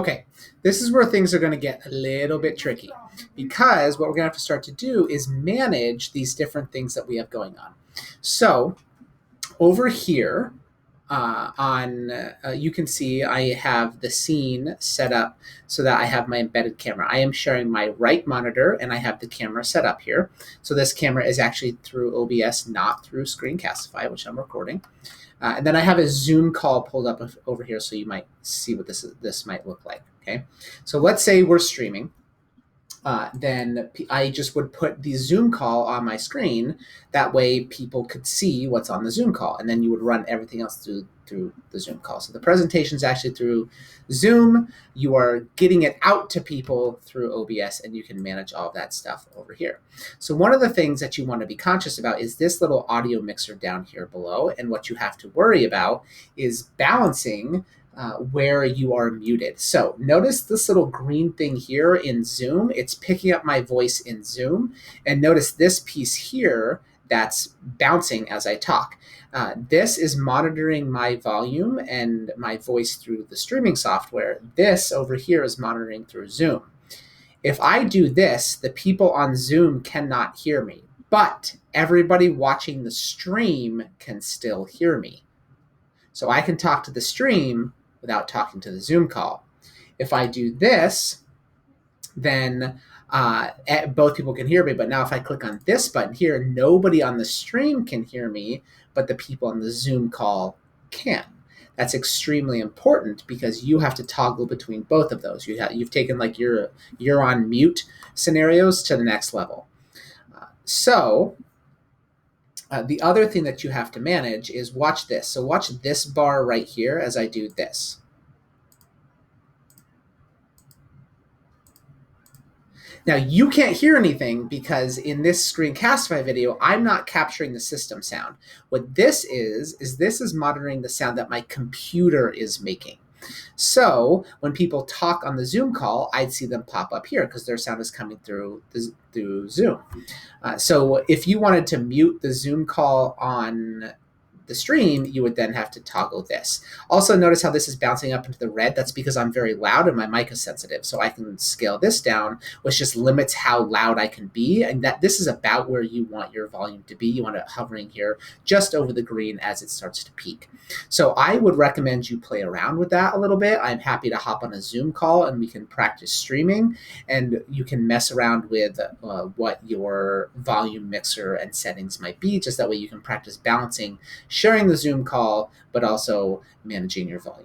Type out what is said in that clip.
Okay, this is where things are going to get a little bit tricky because what we're going to have to start to do is manage these different things that we have going on. So over here you can see I have the scene set up so that I have my embedded camera. I am sharing my right monitor and I have the camera set up here. So this camera is actually through OBS, not through Screencastify, which I'm recording. And then I have a Zoom call pulled up over here so you might see what this might look like. Okay, so let's say we're streaming. Then I just would put the Zoom call on my screen. That way people could see what's on the Zoom call. And then you would run everything else through the Zoom call. So the presentation is actually through Zoom. You are getting it out to people through OBS, and you can manage all of that stuff over here. So one of the things that you want to be conscious about is this little audio mixer down here below. And what you have to worry about is balancing where you are muted. So notice this little green thing here in Zoom. It's picking up my voice in Zoom. And notice this piece here that's bouncing as I talk. This is monitoring my volume and my voice through the streaming software. This over here is monitoring through Zoom. If I do this, the people on Zoom cannot hear me, but everybody watching the stream can still hear me. So I can talk to the stream without talking to the Zoom call. If I do this, then both people can hear me. But now if I click on this button here, nobody on the stream can hear me, but the people on the Zoom call can. That's extremely important because you have to toggle between both of those. You've taken like your you're on mute scenarios to the next level. The other thing that you have to manage is watch this. So watch this bar right here as I do this. Now you can't hear anything because in this Screencastify video, I'm not capturing the system sound. What this is this is monitoring the sound that my computer is making. So when people talk on the Zoom call, I'd see them pop up here because their sound is coming through Zoom. So if you wanted to mute the Zoom call on the stream, you would then have to toggle this. Also notice how this is bouncing up into the red. That's because I'm very loud and my mic is sensitive. So I can scale this down, which just limits how loud I can be. And that this is about where you want your volume to be. You want it hovering here just over the green as it starts to peak. So I would recommend you play around with that a little bit. I'm happy to hop on a Zoom call and we can practice streaming, and you can mess around with what your volume mixer and settings might be. Just that way you can practice balancing sharing the Zoom call, but also managing your volume.